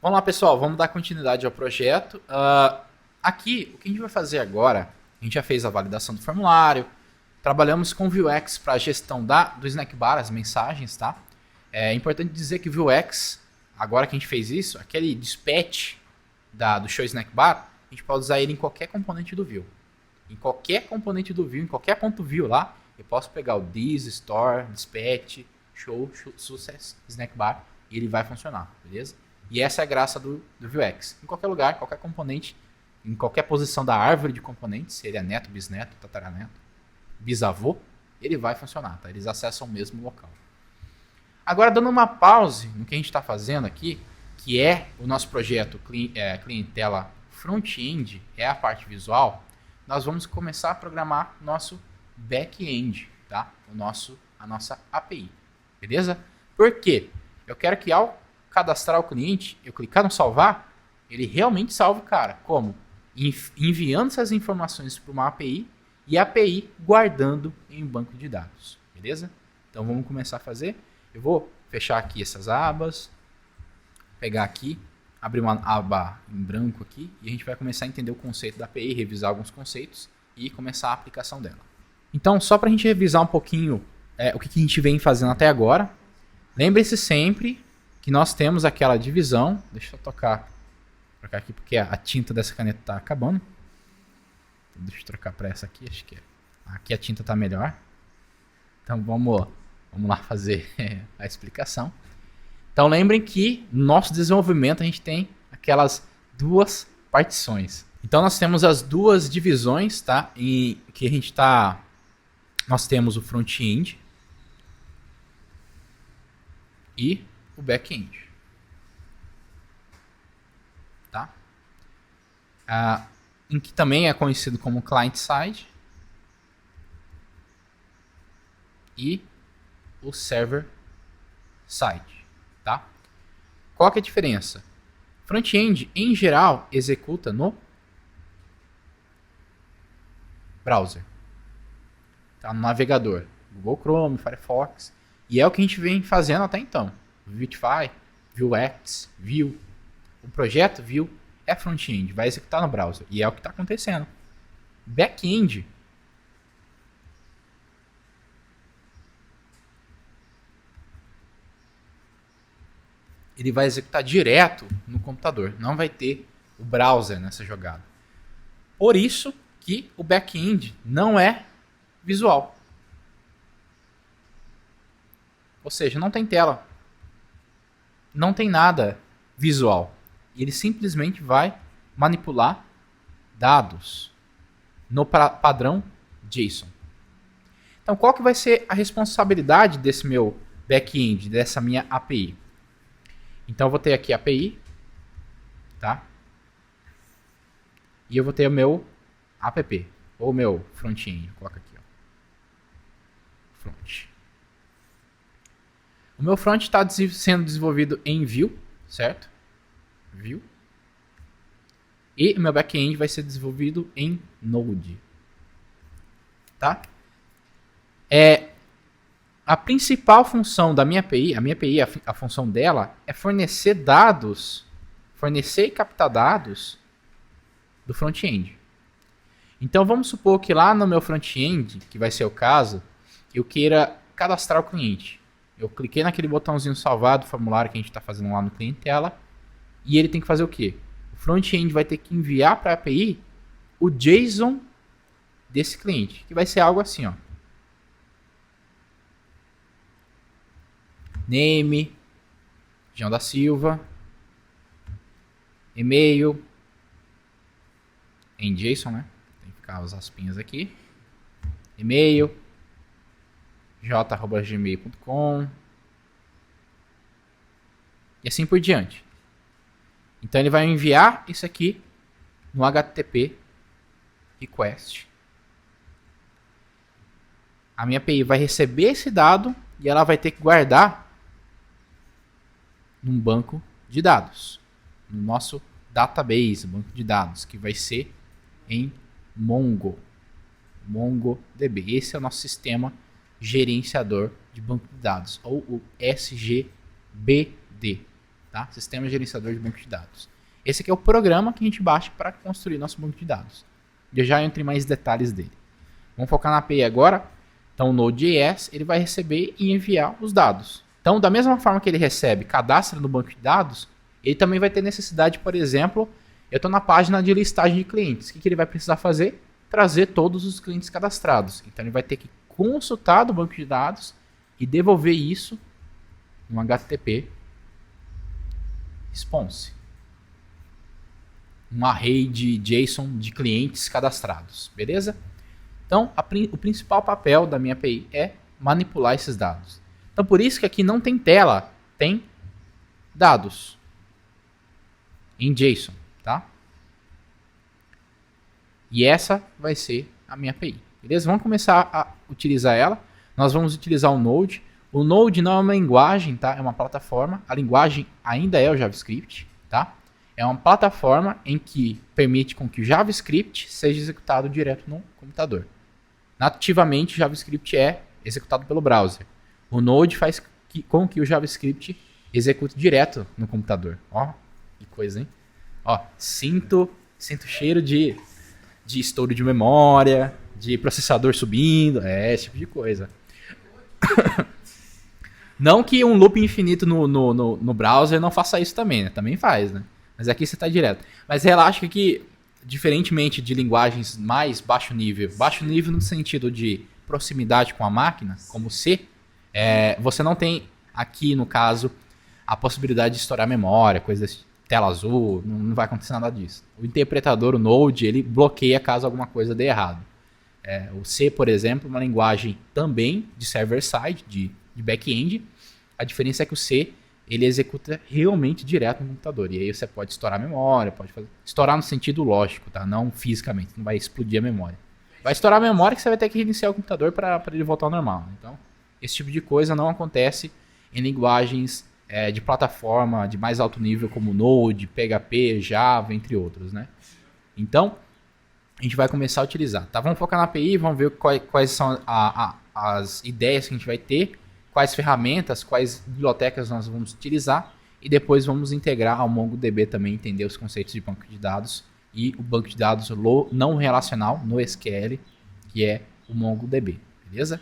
Vamos lá, pessoal, vamos dar continuidade ao projeto. Aqui, o que a gente vai fazer agora, a gente já fez a validação do formulário, trabalhamos com o Vuex para a gestão do Snack Bar, as mensagens, tá? É importante dizer que o Vuex, agora que a gente fez isso, aquele dispatch do Show Snack Bar, a gente pode usar ele em qualquer componente do Vue. Em qualquer componente do Vue, em qualquer ponto Vue lá, eu posso pegar o This, Store, Dispatch, Show, Success, Snack Bar, e ele vai funcionar, beleza? E essa é a graça do Vuex. Em qualquer lugar, qualquer componente, em qualquer posição da árvore de componentes, se ele é neto, bisneto, tataraneto, bisavô, ele vai funcionar, tá? Eles acessam o mesmo local. Agora, dando uma pause no que a gente está fazendo aqui, que é o nosso projeto clientela front-end, é a parte visual, nós vamos começar a programar nosso back-end, tá? A nossa API, beleza? Por quê? Eu quero que ao cadastrar o cliente, eu clicar no salvar, ele realmente salve o cara. Como? Enviando essas informações para uma API e a API guardando em um banco de dados, beleza? Então vamos começar a fazer. Eu vou fechar aqui essas abas, pegar aqui, abrir uma aba em branco aqui e a gente vai começar a entender o conceito da API, revisar alguns conceitos e começar a aplicação dela. Então, só para a gente revisar um pouquinho o que a gente vem fazendo até agora, lembre-se sempre que nós temos aquela divisão. Deixa eu trocar aqui porque a tinta dessa caneta está acabando. Então, deixa eu trocar para essa aqui, acho que aqui a tinta está melhor. Então vamos lá fazer a explicação. Então lembrem que no nosso desenvolvimento a gente tem aquelas duas partições. Então nós temos as duas divisões, tá? Em que nós temos o front-end e o back-end, tá? Em que também é conhecido como client-side e o server-side, tá? Qual que é a diferença? Front-end, em geral, executa no browser, tá? No navegador, Google Chrome, Firefox, e é o que a gente vem fazendo até então. Vuetify, Vuex, Vue. O projeto Vue é front-end, vai executar no browser, e é o que está acontecendo. Back-end, ele vai executar direto no computador, não vai ter o browser nessa jogada. Por isso que o back-end não é visual. Ou seja, não tem tela. Não tem nada visual. E ele simplesmente vai manipular dados no padrão JSON. Então, qual que vai ser a responsabilidade desse meu back-end, dessa minha API? Então, eu vou ter aqui a API, tá? E eu vou ter o meu app, ou o meu front-end. Coloca aqui, ó. Front. O meu front está sendo desenvolvido em Vue, certo? Vue. E o meu back-end vai ser desenvolvido em Node, tá? A principal função da minha API, a função dela é fornecer dados, fornecer e captar dados do front-end. Então vamos supor que lá no meu front-end, que vai ser o caso, eu queira cadastrar o cliente. Eu cliquei naquele botãozinho salvar do formulário que a gente está fazendo lá no clientela e ele tem que fazer o quê? O front-end vai ter que enviar para a API o JSON desse cliente, que vai ser algo assim, ó. Name, João da Silva, e-mail, em JSON, né? Tem que ficar as aspinhas aqui. E-mail, j@gmail.com e assim por diante. Então ele vai enviar isso aqui no HTTP request. A minha API vai receber esse dado e ela vai ter que guardar num banco de dados, no nosso database, banco de dados, que vai ser em MongoDB. Esse é o nosso sistema gerenciador de banco de dados, ou o SGBD, tá? Sistema gerenciador de banco de dados. Esse aqui é o programa que a gente baixa para construir nosso banco de dados. Eu já entro em mais detalhes dele. Vamos focar na API agora. Então, o Node.js ele vai receber e enviar os dados. Então, da mesma forma que ele recebe cadastro no banco de dados, ele também vai ter necessidade, por exemplo, eu estou na página de listagem de clientes. O que ele vai precisar fazer? Trazer todos os clientes cadastrados. Então, ele vai ter que consultar do banco de dados e devolver isso no HTTP response. Um array de JSON de clientes cadastrados, beleza? Então, o principal papel da minha API é manipular esses dados. Então, por isso que aqui não tem tela, tem dados em JSON, tá? E essa vai ser a minha API, beleza? Vamos começar a utilizar ela. Nós vamos utilizar o Node. O Node não é uma linguagem, tá? É uma plataforma. A linguagem ainda é o JavaScript, tá? É uma plataforma em que permite com que o JavaScript seja executado direto no computador. Nativamente, o JavaScript é executado pelo browser. O Node faz com que o JavaScript execute direto no computador. Ó, que coisa, hein? Ó, sinto cheiro de estouro de memória, de processador subindo, esse tipo de coisa. Não que um loop infinito no browser não faça isso também, né? Também faz, né? Mas aqui você está direto. Mas relaxa que, diferentemente de linguagens mais baixo nível no sentido de proximidade com a máquina, como C, você não tem aqui, no caso, a possibilidade de estourar memória, coisa desse, tela azul, não vai acontecer nada disso. O interpretador, o Node, ele bloqueia caso alguma coisa dê errado. O C, por exemplo, é uma linguagem também de server-side, de back-end. A diferença é que o C ele executa realmente direto no computador. E aí você pode estourar a memória, pode fazer... Estourar no sentido lógico, tá? Não fisicamente, não vai explodir a memória. Vai estourar a memória que você vai ter que reiniciar o computador para ele voltar ao normal. Então, esse tipo de coisa não acontece em linguagens de plataforma de mais alto nível como Node, PHP, Java, entre outros, né? Então, a gente vai começar a utilizar, tá? Vamos focar na API, vamos ver quais são as ideias que a gente vai ter, quais ferramentas, quais bibliotecas nós vamos utilizar e depois vamos integrar ao MongoDB também, entender os conceitos de banco de dados e o banco de dados não relacional no SQL, que é o MongoDB, beleza?